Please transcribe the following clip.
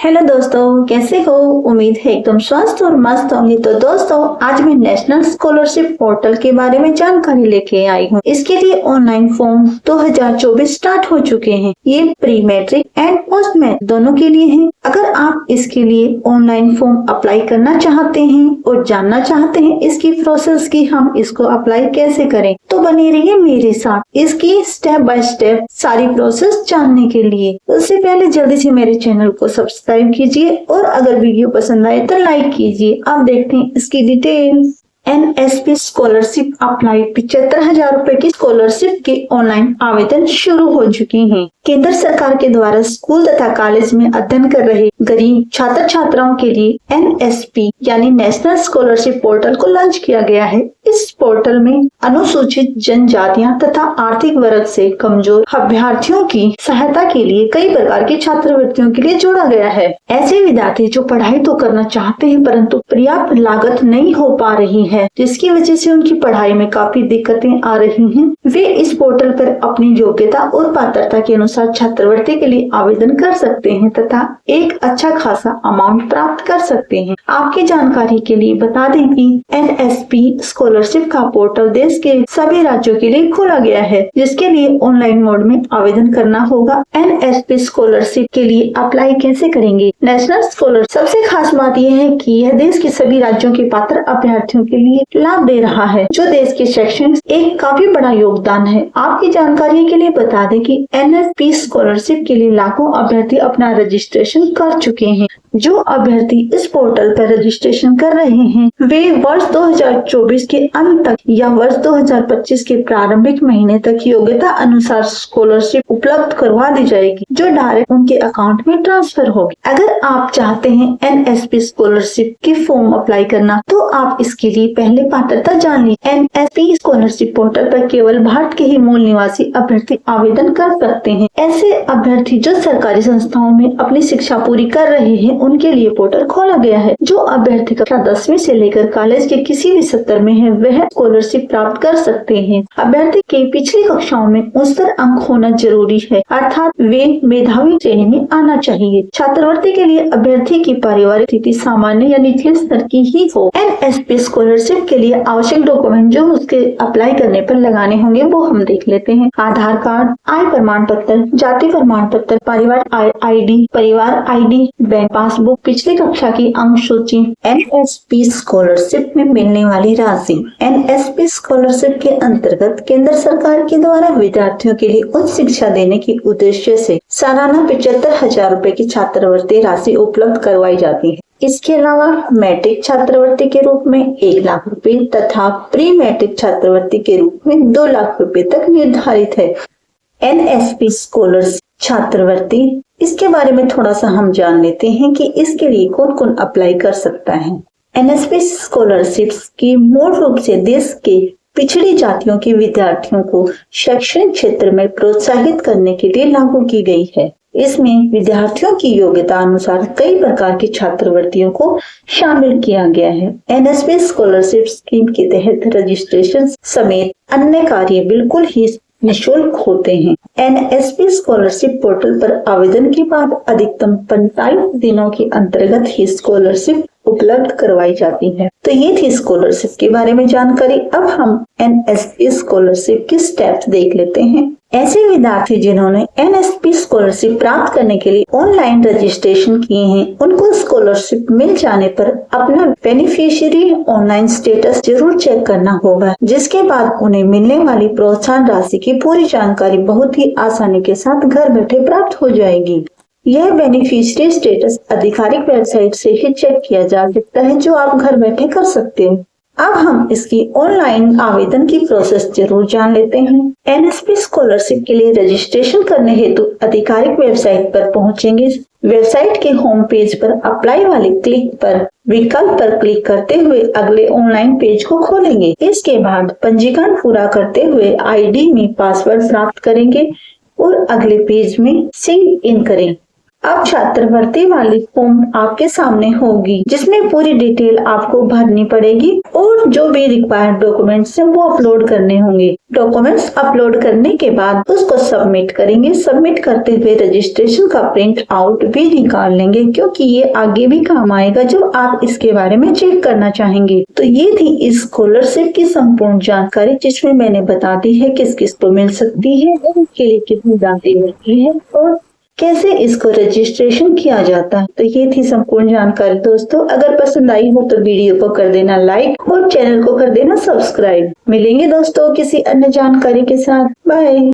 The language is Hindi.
हेलो दोस्तों, कैसे हो? उम्मीद है एकदम स्वस्थ और मस्त होंगे। तो दोस्तों, आज मैं नेशनल स्कॉलरशिप पोर्टल के बारे में जानकारी लेके आई हूँ। इसके लिए ऑनलाइन फॉर्म 2024 स्टार्ट हो चुके हैं। ये pre matric and post matric दोनों के लिए है। अगर आप इसके लिए ऑनलाइन फॉर्म अप्लाई करना चाहते हैं और जानना चाहते हैं इसकी प्रोसेस की हम इसको अप्लाई कैसे करें, तो बने रहिए मेरे साथ इसकी स्टेप बाय स्टेप सारी प्रोसेस जानने के लिए। उससे पहले जल्दी से मेरे चैनल को सब्सक्राइब कीजिए और अगर वीडियो पसंद आए तो लाइक कीजिए। अब देखते हैं इसकी डिटेल्स। NSP स्कॉलरशिप अप्लाई 75,000 रूपए की स्कॉलरशिप के ऑनलाइन आवेदन शुरू हो चुके हैं। केंद्र सरकार के द्वारा स्कूल तथा कॉलेज में अध्ययन कर रहे गरीब छात्र छात्राओं के लिए NSP यानी नेशनल स्कॉलरशिप पोर्टल को लॉन्च किया गया है। इस पोर्टल में अनुसूचित जनजातियां तथा आर्थिक वर्ग से कमजोर अभ्यर्थियों की सहायता के लिए कई प्रकार की छात्रवृत्तियों के लिए जोड़ा गया है। ऐसे विद्यार्थी जो पढ़ाई तो करना चाहते हैं परंतु पर्याप्त लागत नहीं हो पा रही है, जिसकी वजह से उनकी पढ़ाई में काफी दिक्कतें आ रही हैं, वे इस पोर्टल पर अपनी योग्यता और पात्रता के अनुसार छात्रवृत्ति के लिए आवेदन कर सकते हैं तथा एक अच्छा खासा अमाउंट प्राप्त कर सकते हैं। आपकी जानकारी के लिए बता दें कि NSP स्कॉलरशिप का पोर्टल देश के सभी राज्यों के लिए खोला गया है, जिसके लिए ऑनलाइन मोड में आवेदन करना होगा। NSP स्कॉलरशिप के लिए अप्लाई कैसे करेंगे? नेशनल स्कॉलरशिप सबसे खास बात यह है कि यह देश के सभी राज्यों के पात्र अभ्यर्थियों के लिए लाभ दे रहा है, जो देश के शैक्षणिक एक काफी बड़ा योगदान है। आपकी जानकारी के लिए बता दें कि NSP स्कॉलरशिप के लिए लाखों अभ्यर्थी अपना रजिस्ट्रेशन कर चुके हैं। जो अभ्यर्थी इस पोर्टल पर रजिस्ट्रेशन कर रहे हैं वे वर्ष 2024 के अंत तक या वर्ष 2025 के प्रारंभिक महीने तक योग्यता अनुसार स्कॉलरशिप उपलब्ध करवा दी जाएगी, जो डायरेक्ट उनके अकाउंट में ट्रांसफर होगी। अगर आप चाहते हैं NSP स्कॉलरशिप के फॉर्म अप्लाई करना, तो आप इसके लिए पहले पात्रता जान लीजिए। NSP स्कॉलरशिप पोर्टल पर केवल भारत के ही मूल निवासी अभ्यर्थी आवेदन कर सकते हैं। ऐसे अभ्यर्थी जो सरकारी संस्थाओं में अपनी शिक्षा पूरी कर रहे हैं उनके लिए पोर्टल खोला गया है। जो अभ्यर्थी कक्षा 10वीं से लेकर कॉलेज के किसी भी सत्र में है वह स्कॉलरशिप प्राप्त कर सकते हैं। अभ्यर्थी के पिछली कक्षाओं में उच्चतर अंक होना जरूरी है, अर्थात वे मेधावी श्रेणी में आना चाहिए। छात्रवृत्ति के लिए अभ्यर्थी की पारिवारिक स्थिति सामान्य या निचले स्तर की ही हो। NSP स्कॉलरशिप के लिए आवश्यक डॉक्यूमेंट जो उसके अप्लाई करने पर लगाने होंगे वो हम देख लेते हैं। आधार कार्ड, आय प्रमाण पत्र, जाति प्रमाण पत्र, परिवार ID, बैंक पासबुक, पिछली कक्षा की अंक सूची। NSP स्कॉलरशिप में मिलने वाली राशि। NSP स्कॉलरशिप के अंतर्गत केंद्र सरकार के द्वारा विद्यार्थियों के लिए उच्च शिक्षा देने के उद्देश्य से सालाना 75,000 रूपए की छात्रवृत्ति राशि उपलब्ध करवाई जाती है। इसके अलावा मैट्रिक छात्रवृत्ति के रूप में 1 लाख रुपए तथा प्री मैट्रिक छात्रवृत्ति के रूप में 2 लाख रुपए तक निर्धारित है। NSP स्कॉलरशिप छात्रवृत्ति, इसके बारे में थोड़ा सा हम जान लेते हैं कि इसके लिए कौन कौन अप्लाई कर सकता है। NSP स्कॉलरशिप की मूल रूप से देश के पिछड़ी जातियों के विद्यार्थियों को शैक्षणिक क्षेत्र में प्रोत्साहित करने के लिए लागू की गई है। इसमें विद्यार्थियों की योग्यता अनुसार कई प्रकार की छात्रवृत्तियों को शामिल किया गया है। NSP स्कॉलरशिप स्कीम के तहत रजिस्ट्रेशन समेत अन्य कार्य बिल्कुल ही निःशुल्क होते हैं। NSP स्कॉलरशिप पोर्टल पर आवेदन के बाद अधिकतम 45 दिनों के अंतर्गत ही स्कॉलरशिप उपलब्ध करवाई जाती है। तो ये थी स्कॉलरशिप के बारे में जानकारी। अब हम NSP स्कॉलरशिप के स्टेप्स देख लेते हैं। ऐसे विद्यार्थी जिन्होंने NSP स्कॉलरशिप प्राप्त करने के लिए ऑनलाइन रजिस्ट्रेशन किए हैं उनको स्कॉलरशिप मिल जाने पर अपना बेनिफिशियरी ऑनलाइन स्टेटस जरूर चेक करना होगा, जिसके बाद उन्हें मिलने वाली प्रोत्साहन राशि की पूरी जानकारी बहुत ही आसानी के साथ घर बैठे प्राप्त हो जाएगी। यह बेनिफिशियरी स्टेटस आधिकारिक वेबसाइट से ही चेक किया जा सकता है, जो आप घर बैठे कर सकते हैं। अब हम इसकी ऑनलाइन आवेदन की प्रोसेस जरूर जान लेते हैं। NSP स्कॉलरशिप के लिए रजिस्ट्रेशन करने हेतु आधिकारिक वेबसाइट पर पहुंचेंगे। वेबसाइट के होम पेज पर अप्लाई वाले क्लिक पर विकल्प पर क्लिक करते हुए अगले ऑनलाइन पेज को खोलेंगे। इसके बाद पंजीकरण पूरा करते हुए ID में पासवर्ड प्राप्त करेंगे और अगले पेज में साइन इन करें। अब छात्रवृत्ति वाली फॉर्म आपके सामने होगी, जिसमें पूरी डिटेल आपको भरनी पड़ेगी और जो भी रिक्वायर्ड डॉक्यूमेंट्स हैं वो अपलोड करने होंगे। डॉक्यूमेंट्स अपलोड करने के बाद उसको सबमिट करेंगे। सबमिट करते हुए रजिस्ट्रेशन का प्रिंट आउट भी निकाल लेंगे, क्योंकि ये आगे भी काम आएगा जब आप इसके बारे में चेक करना चाहेंगे। तो ये थी इस स्कॉलरशिप की संपूर्ण जानकारी, जिसमें मैंने बता दी है किस किस को मिल सकती है और इसके लिए कितनी राशि मिलती है और कैसे इसको रजिस्ट्रेशन किया जाता है। तो ये थी संपूर्ण जानकारी दोस्तों। अगर पसंद आई हो तो वीडियो को कर देना लाइक और चैनल को कर देना सब्सक्राइब। मिलेंगे दोस्तों किसी अन्य जानकारी के साथ। बाय।